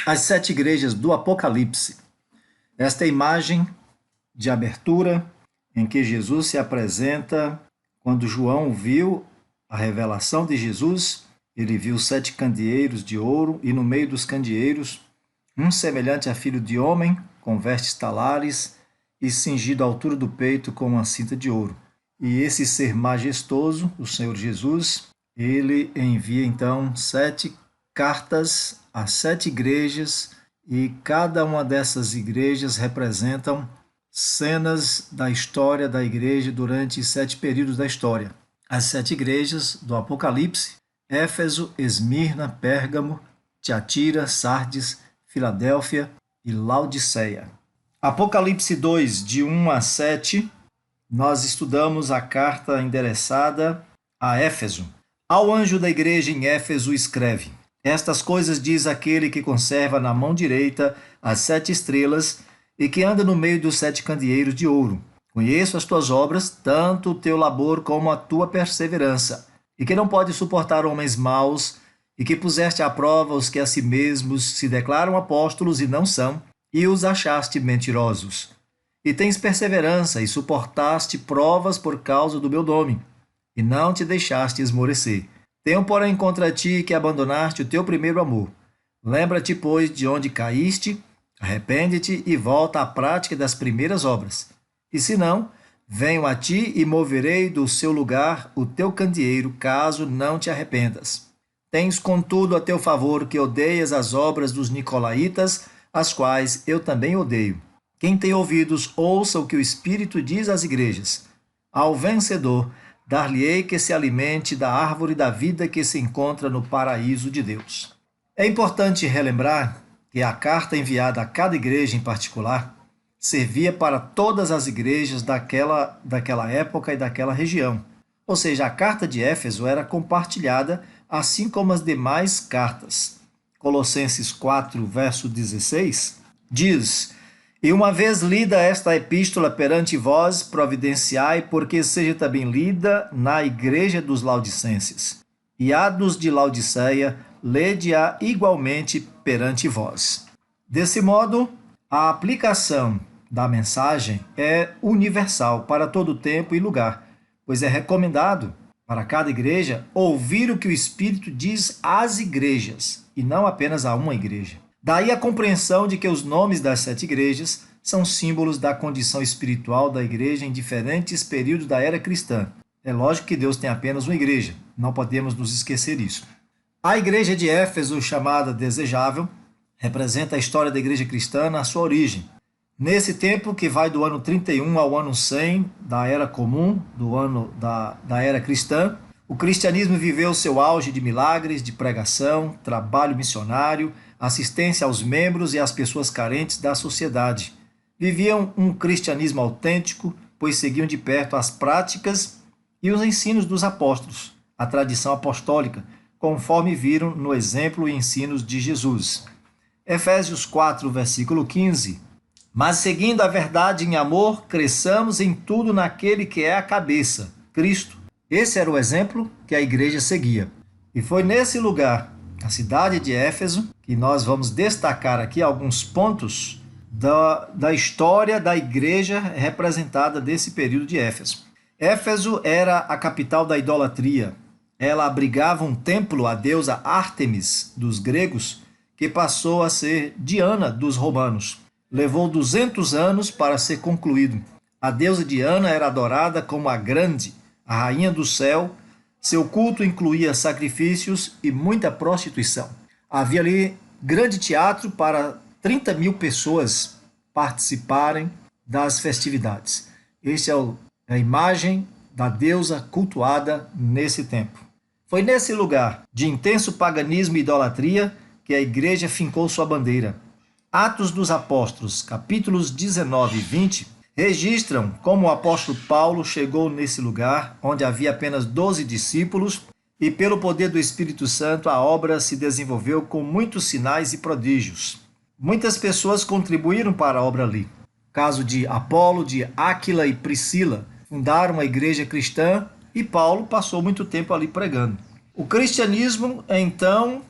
As sete igrejas do Apocalipse. Esta é a imagem de abertura em que Jesus se apresenta quando João viu a revelação de Jesus. Ele viu sete candeeiros de ouro e no meio dos candeeiros um semelhante a filho de homem, com vestes talares e cingido à altura do peito com uma cinta de ouro. E esse ser majestoso, o Senhor Jesus, ele envia então sete cartas a sete igrejas, e cada uma dessas igrejas representam cenas da história da igreja durante sete períodos da história. As sete igrejas do Apocalipse: Éfeso, Esmirna, Pérgamo, Tiatira, Sardes, Filadélfia e Laodiceia. Apocalipse 2, de 1 a 7, nós estudamos a carta endereçada a Éfeso. Ao anjo da igreja em Éfeso escreve: Estas coisas diz aquele que conserva na mão direita as sete estrelas e que anda no meio dos sete candeeiros de ouro. Conheço as tuas obras, tanto o teu labor como a tua perseverança, e que não pode suportar homens maus, e que puseste à prova os que a si mesmos se declaram apóstolos e não são, e os achaste mentirosos. E tens perseverança e suportaste provas por causa do meu nome, e não te deixaste esmorecer. Tenho, porém, contra ti que abandonaste o teu primeiro amor. Lembra-te, pois, de onde caíste, arrepende-te e volta à prática das primeiras obras. E se não, venho a ti e moverei do seu lugar o teu candeeiro, caso não te arrependas. Tens, contudo, a teu favor que odeias as obras dos nicolaítas, as quais eu também odeio. Quem tem ouvidos, ouça o que o Espírito diz às igrejas. Ao vencedor, dar-lhe-ei que se alimente da árvore da vida que se encontra no paraíso de Deus. É importante relembrar que a carta enviada a cada igreja em particular servia para todas as igrejas daquela época e daquela região. Ou seja, a carta de Éfeso era compartilhada, assim como as demais cartas. Colossenses 4, verso 16, diz: E uma vez lida esta epístola perante vós, providenciai, porque seja também lida na igreja dos Laodicenses. E a dos de Laodiceia, lede-a igualmente perante vós. Desse modo, a aplicação da mensagem é universal para todo tempo e lugar, pois é recomendado para cada igreja ouvir o que o Espírito diz às igrejas, e não apenas a uma igreja. Daí a compreensão de que os nomes das sete igrejas são símbolos da condição espiritual da igreja em diferentes períodos da era cristã. É lógico que Deus tem apenas uma igreja, não podemos nos esquecer disso. A igreja de Éfeso, chamada desejável, representa a história da igreja cristã na sua origem. Nesse tempo que vai do ano 31 ao ano 100 da era comum, do ano da era cristã, o cristianismo viveu seu auge de milagres, de pregação, trabalho missionário, assistência aos membros e às pessoas carentes da sociedade. Viviam um cristianismo autêntico, pois seguiam de perto as práticas e os ensinos dos apóstolos, a tradição apostólica, conforme viram no exemplo e ensinos de Jesus. Efésios 4, versículo 15. Mas seguindo a verdade em amor, cresçamos em tudo naquele que é a cabeça, Cristo. Esse era o exemplo que a igreja seguia. E foi nesse lugar, na cidade de Éfeso, que nós vamos destacar aqui alguns pontos da história da igreja representada desse período de Éfeso. Éfeso era a capital da idolatria. Ela abrigava um templo à deusa Ártemis dos gregos, que passou a ser Diana dos romanos. Levou 200 anos para ser concluído. A deusa Diana era adorada como a Grande, a rainha do céu. Seu culto incluía sacrifícios e muita prostituição. Havia ali grande teatro para 30 mil pessoas participarem das festividades. Esta é a imagem da deusa cultuada nesse tempo. Foi nesse lugar de intenso paganismo e idolatria que a igreja fincou sua bandeira. Atos dos Apóstolos, capítulos 19 e 20, registram como o apóstolo Paulo chegou nesse lugar, onde havia apenas 12 discípulos, e pelo poder do Espírito Santo a obra se desenvolveu com muitos sinais e prodígios. Muitas pessoas contribuíram para a obra ali. Caso de Apolo, de Áquila e Priscila, fundaram a igreja cristã e Paulo passou muito tempo ali pregando. O cristianismo, então,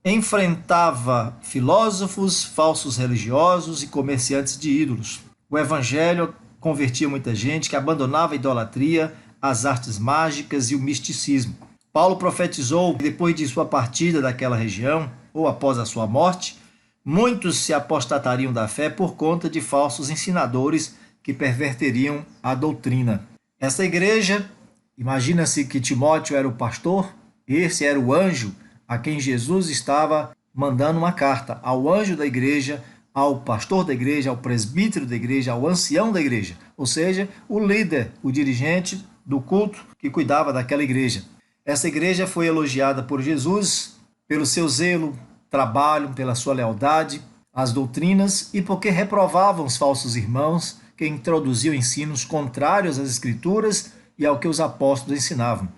enfrentava filósofos, falsos religiosos e comerciantes de ídolos. O evangelho convertia muita gente que abandonava a idolatria, as artes mágicas e o misticismo. Paulo profetizou que depois de sua partida daquela região, ou após a sua morte, muitos se apostatariam da fé por conta de falsos ensinadores que perverteriam a doutrina. Essa igreja, imagina-se que Timóteo era o pastor, esse era o anjo a quem Jesus estava mandando uma carta, ao anjo da igreja, ao pastor da igreja, ao presbítero da igreja, ao ancião da igreja, ou seja, o líder, o dirigente do culto que cuidava daquela igreja. Essa igreja foi elogiada por Jesus pelo seu zelo, trabalho, pela sua lealdade às doutrinas e porque reprovavam os falsos irmãos que introduziam ensinos contrários às escrituras e ao que os apóstolos ensinavam.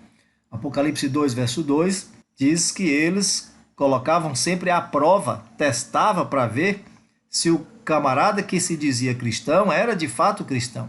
Apocalipse 2, verso 2, diz que eles colocavam sempre à prova, testava para ver se o camarada que se dizia cristão era de fato cristão.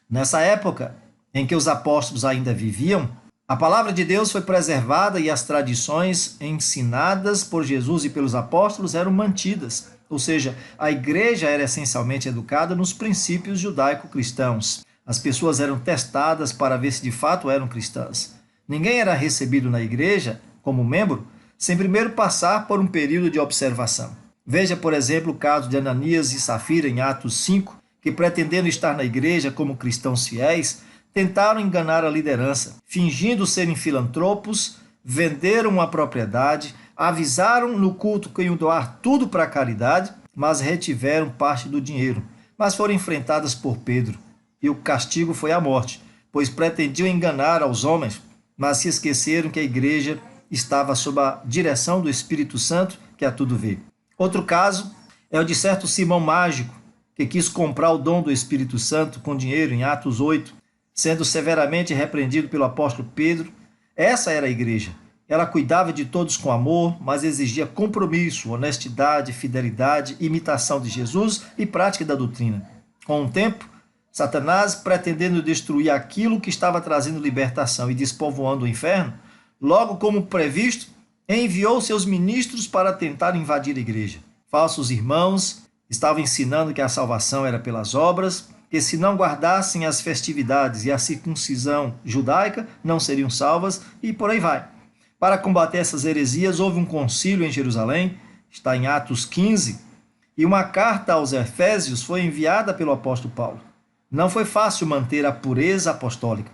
Nessa época em que os apóstolos ainda viviam, a palavra de Deus foi preservada e as tradições ensinadas por Jesus e pelos apóstolos eram mantidas. Ou seja, a igreja era essencialmente educada nos princípios judaico-cristãos. As pessoas eram testadas para ver se de fato eram cristãs. Ninguém era recebido na igreja como membro sem primeiro passar por um período de observação. Veja, por exemplo, o caso de Ananias e Safira em Atos 5, que pretendendo estar na igreja como cristãos fiéis, tentaram enganar a liderança, fingindo serem filantropos, venderam uma propriedade, avisaram no culto que iam doar tudo para a caridade, mas retiveram parte do dinheiro. Mas foram enfrentadas por Pedro, e o castigo foi a morte, pois pretendiam enganar aos homens, mas se esqueceram que a igreja estava sob a direção do Espírito Santo, que a tudo vê. Outro caso é o de certo Simão Mágico, que quis comprar o dom do Espírito Santo com dinheiro em Atos 8, sendo severamente repreendido pelo apóstolo Pedro. Essa era a igreja. Ela cuidava de todos com amor, mas exigia compromisso, honestidade, fidelidade, imitação de Jesus e prática da doutrina. Com o tempo, Satanás, pretendendo destruir aquilo que estava trazendo libertação e despovoando o inferno, logo como previsto, enviou seus ministros para tentar invadir a igreja. Falsos irmãos estavam ensinando que a salvação era pelas obras, que se não guardassem as festividades e a circuncisão judaica, não seriam salvas, e por aí vai. Para combater essas heresias, houve um concílio em Jerusalém, está em Atos 15, e uma carta aos Efésios foi enviada pelo apóstolo Paulo. Não foi fácil manter a pureza apostólica.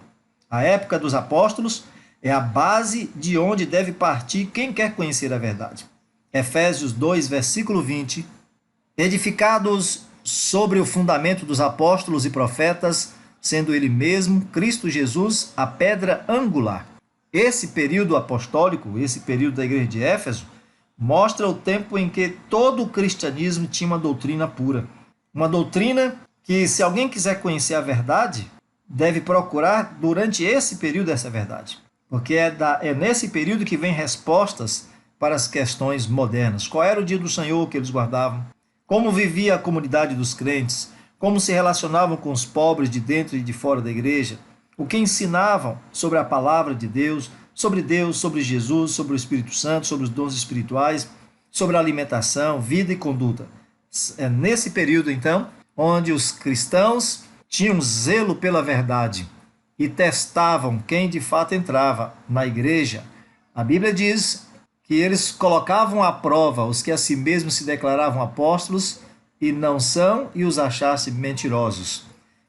A época dos apóstolos é a base de onde deve partir quem quer conhecer a verdade. Efésios 2, versículo 20. Edificados sobre o fundamento dos apóstolos e profetas, sendo ele mesmo, Cristo Jesus, a pedra angular. Esse período apostólico, esse período da igreja de Éfeso, mostra o tempo em que todo o cristianismo tinha uma doutrina pura. Uma doutrina que, se alguém quiser conhecer a verdade, deve procurar durante esse período essa verdade. Porque é nesse período que vem respostas para as questões modernas. Qual era o dia do Senhor que eles guardavam? Como vivia a comunidade dos crentes? Como se relacionavam com os pobres de dentro e de fora da igreja? O que ensinavam sobre a palavra de Deus, sobre Jesus, sobre o Espírito Santo, sobre os dons espirituais, sobre a alimentação, vida e conduta. É nesse período, então, onde os cristãos tinham zelo pela verdade e testavam quem de fato entrava na igreja. A Bíblia diz que eles colocavam à prova os que a si mesmos se declaravam apóstolos e não são, e os achassem mentirosos.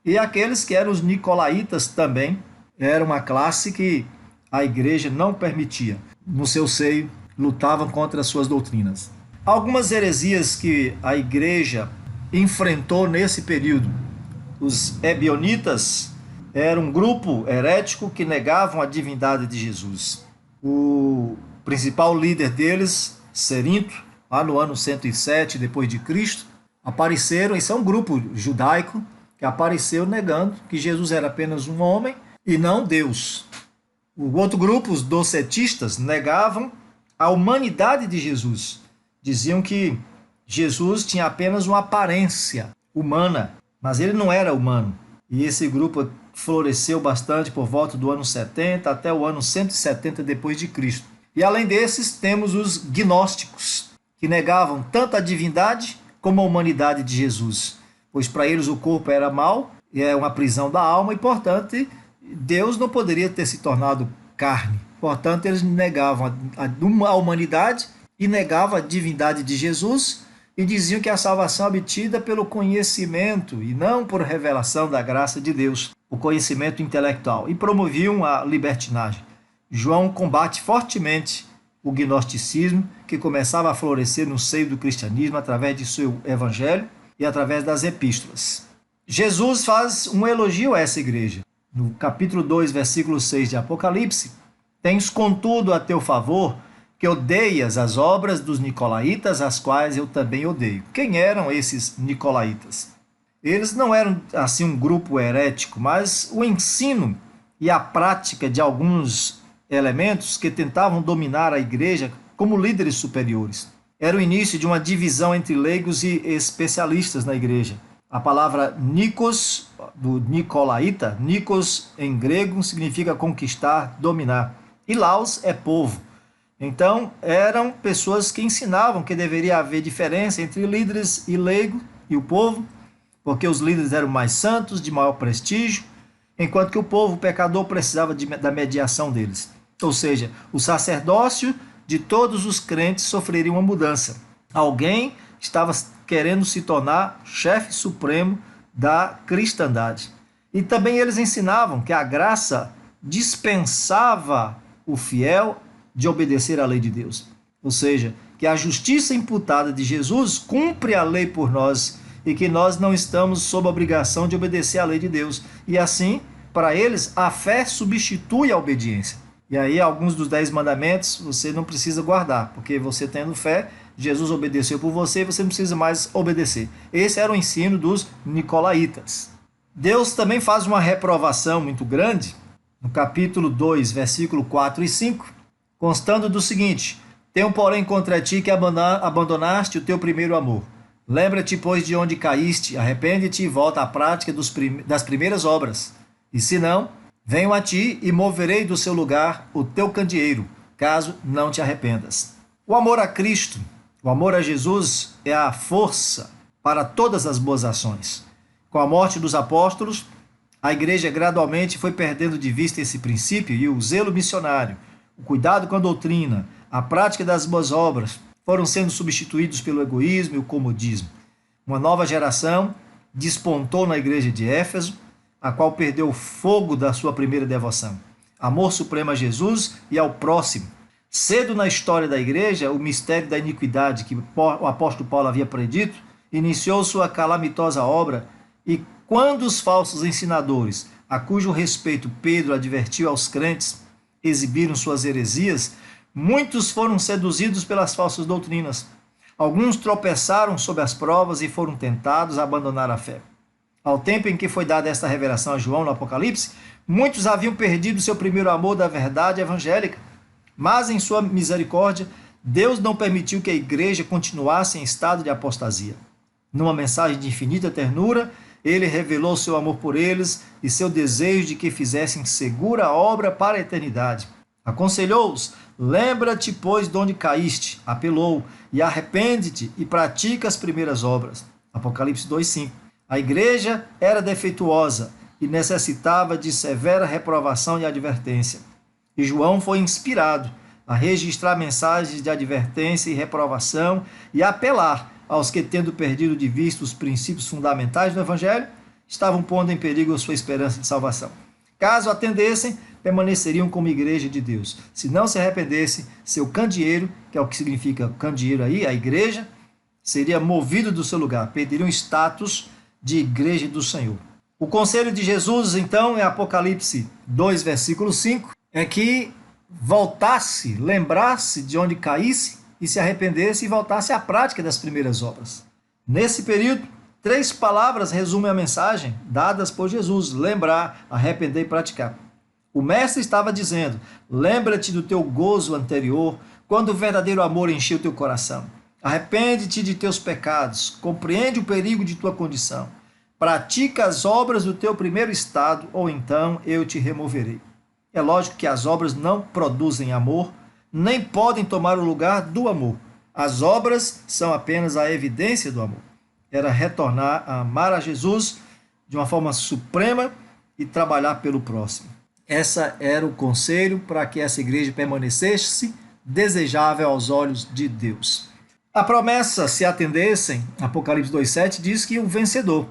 E aqueles que eram os nicolaítas também, era uma classe que a igreja não permitia. No seu seio, lutavam contra as suas doutrinas. Algumas heresias que a igreja enfrentou nesse período. Os ebionitas eram um grupo herético que negavam a divindade de Jesus. O principal líder deles, Cerinto, lá no ano 107 depois de Cristo, apareceram, esse é um grupo judaico que apareceu negando que Jesus era apenas um homem e não Deus. O outro grupo, os docetistas, negavam a humanidade de Jesus. Diziam que Jesus tinha apenas uma aparência humana, mas ele não era humano. E esse grupo floresceu bastante por volta do ano 70 até o ano 170 depois de Cristo. E além desses, temos os gnósticos, que negavam tanto a divindade como a humanidade de Jesus, pois para eles o corpo era mau, é uma prisão da alma e, portanto, Deus não poderia ter se tornado carne. Portanto, eles negavam a humanidade e negavam a divindade de Jesus e diziam que a salvação é obtida pelo conhecimento e não por revelação da graça de Deus, o conhecimento intelectual, e promoviam a libertinagem. João combate fortemente o gnosticismo, que começava a florescer no seio do cristianismo através de seu evangelho e através das epístolas. Jesus faz um elogio a essa igreja. No capítulo 2, versículo 6 de Apocalipse, tens contudo a teu favor que odeias as obras dos nicolaítas, as quais eu também odeio. Quem eram esses nicolaítas? Eles não eram assim um grupo herético, mas o ensino e a prática de alguns elementos que tentavam dominar a igreja como líderes superiores. Era o início de uma divisão entre leigos e especialistas na igreja. A palavra nikos, do nicolaíta, nikos em grego significa conquistar, dominar. E laos é povo. Então, eram pessoas que ensinavam que deveria haver diferença entre líderes e leigo e o povo, porque os líderes eram mais santos, de maior prestígio, enquanto que o povo, o pecador, precisava da mediação deles. Ou seja, o sacerdócio de todos os crentes sofreria uma mudança. Alguém estava querendo se tornar chefe supremo da cristandade. E também eles ensinavam que a graça dispensava o fiel de obedecer à lei de Deus. Ou seja, que a justiça imputada de Jesus cumpre a lei por nós e que nós não estamos sob a obrigação de obedecer à lei de Deus. E assim, para eles, a fé substitui a obediência. E aí, alguns dos 10 mandamentos você não precisa guardar, porque você tendo fé, Jesus obedeceu por você e você não precisa mais obedecer. Esse era o ensino dos nicolaítas. Deus também faz uma reprovação muito grande, no capítulo 2, versículo 4 e 5, constando do seguinte: tenho, porém, contra ti que abandonaste o teu primeiro amor. Lembra-te, pois, de onde caíste, arrepende-te e volta à prática das primeiras obras. E se não, venho a ti e moverei do seu lugar o teu candeeiro, caso não te arrependas. O amor a Cristo, o amor a Jesus é a força para todas as boas ações. Com a morte dos apóstolos, a igreja gradualmente foi perdendo de vista esse princípio e o zelo missionário, o cuidado com a doutrina, a prática das boas obras foram sendo substituídos pelo egoísmo e o comodismo. Uma nova geração despontou na igreja de Éfeso, a qual perdeu o fogo da sua primeira devoção. Amor supremo a Jesus e ao próximo. Cedo na história da igreja, o mistério da iniquidade que o apóstolo Paulo havia predito iniciou sua calamitosa obra e quando os falsos ensinadores, a cujo respeito Pedro advertiu aos crentes, exibiram suas heresias, muitos foram seduzidos pelas falsas doutrinas. Alguns tropeçaram sob as provas e foram tentados a abandonar a fé. Ao tempo em que foi dada esta revelação a João no Apocalipse, muitos haviam perdido seu primeiro amor da verdade evangélica. Mas, em sua misericórdia, Deus não permitiu que a igreja continuasse em estado de apostasia. Numa mensagem de infinita ternura, ele revelou seu amor por eles e seu desejo de que fizessem segura obra para a eternidade. Aconselhou-os: lembra-te, pois, de onde caíste, apelou, e arrepende-te e pratica as primeiras obras. Apocalipse 2:5. A igreja era defeituosa e necessitava de severa reprovação e advertência. E João foi inspirado a registrar mensagens de advertência e reprovação e apelar aos que, tendo perdido de vista os princípios fundamentais do Evangelho, estavam pondo em perigo a sua esperança de salvação. Caso atendessem, permaneceriam como igreja de Deus. Se não se arrependessem, seu candeeiro, que é o que significa candeeiro aí, a igreja, seria movido do seu lugar, perderiam status de igreja do Senhor. O conselho de Jesus, então, em Apocalipse 2, versículo 5, é que voltasse, lembrasse de onde caísse e se arrependesse e voltasse à prática das primeiras obras. Nesse período, 3 palavras resumem a mensagem dadas por Jesus: lembrar, arrepender e praticar. O mestre estava dizendo: lembra-te do teu gozo anterior, quando o verdadeiro amor encheu teu coração. Arrepende-te de teus pecados, compreende o perigo de tua condição. Pratica as obras do teu primeiro estado, ou então eu te removerei. É lógico que as obras não produzem amor, nem podem tomar o lugar do amor. As obras são apenas a evidência do amor. Era retornar a amar a Jesus de uma forma suprema e trabalhar pelo próximo. Esse era o conselho para que essa igreja permanecesse desejável aos olhos de Deus. A promessa, se atendessem, Apocalipse 2,7 diz que o vencedor,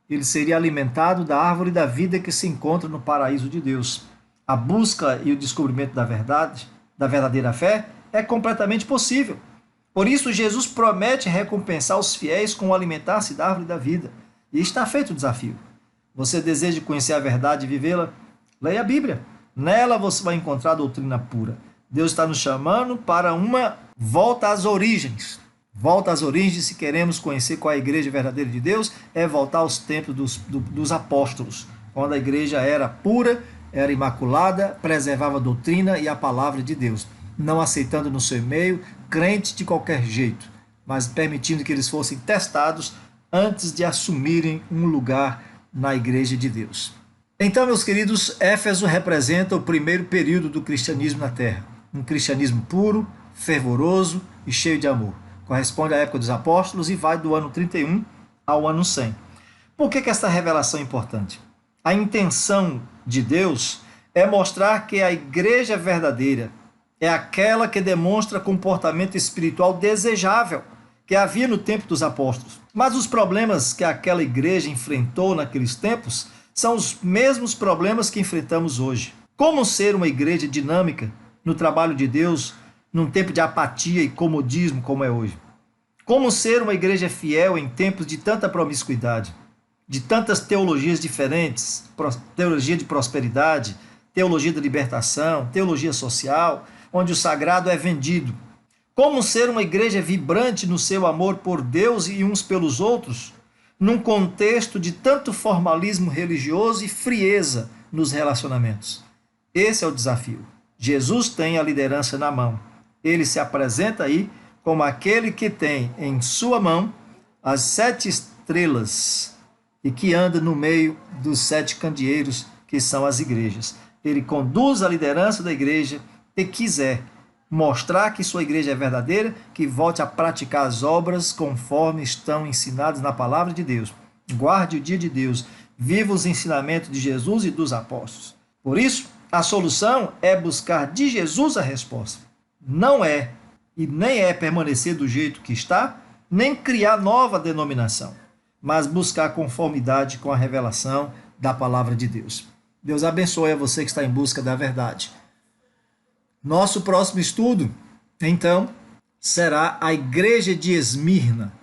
ele seria alimentado da árvore da vida que se encontra no paraíso de Deus. A busca e o descobrimento da verdade, da verdadeira fé, é completamente possível. Por isso, Jesus promete recompensar os fiéis com o alimentar-se da árvore da vida. E está feito o desafio. Você deseja conhecer a verdade e vivê-la? Leia a Bíblia. Nela você vai encontrar a doutrina pura. Deus está nos chamando para uma volta às origens. Volta às origens, se queremos conhecer qual é a igreja verdadeira de Deus, é voltar aos tempos dos apóstolos, quando a igreja era pura, era imaculada, preservava a doutrina e a palavra de Deus, não aceitando no seu meio crente de qualquer jeito, mas permitindo que eles fossem testados antes de assumirem um lugar na igreja de Deus. Então, meus queridos, Éfeso representa o primeiro período do cristianismo na Terra, um cristianismo puro, fervoroso e cheio de amor. Corresponde à época dos apóstolos e vai do ano 31 ao ano 100. Por que essa revelação é importante? A intenção de Deus é mostrar que a igreja verdadeira é aquela que demonstra comportamento espiritual desejável que havia no tempo dos apóstolos. Mas os problemas que aquela igreja enfrentou naqueles tempos são os mesmos problemas que enfrentamos hoje. Como ser uma igreja dinâmica no trabalho de Deus num tempo de apatia e comodismo como é hoje? Como ser uma igreja fiel em tempos de tanta promiscuidade, de tantas teologias diferentes, teologia de prosperidade, teologia da libertação, teologia social, onde o sagrado é vendido? Como ser uma igreja vibrante no seu amor por Deus e uns pelos outros, num contexto de tanto formalismo religioso e frieza nos relacionamentos? Esse é o desafio. Jesus tem a liderança na mão. Ele se apresenta aí como aquele que tem em sua mão as 7 estrelas e que anda no meio dos 7 candeeiros que são as igrejas. Ele conduz a liderança da igreja e quiser mostrar que sua igreja é verdadeira, que volte a praticar as obras conforme estão ensinadas na palavra de Deus. Guarde o dia de Deus, viva os ensinamentos de Jesus e dos apóstolos. Por isso, a solução é buscar de Jesus a resposta. Não é e nem é permanecer do jeito que está, nem criar nova denominação, mas buscar conformidade com a revelação da palavra de Deus. Deus abençoe a você que está em busca da verdade. Nosso próximo estudo, então, será a igreja de Esmirna.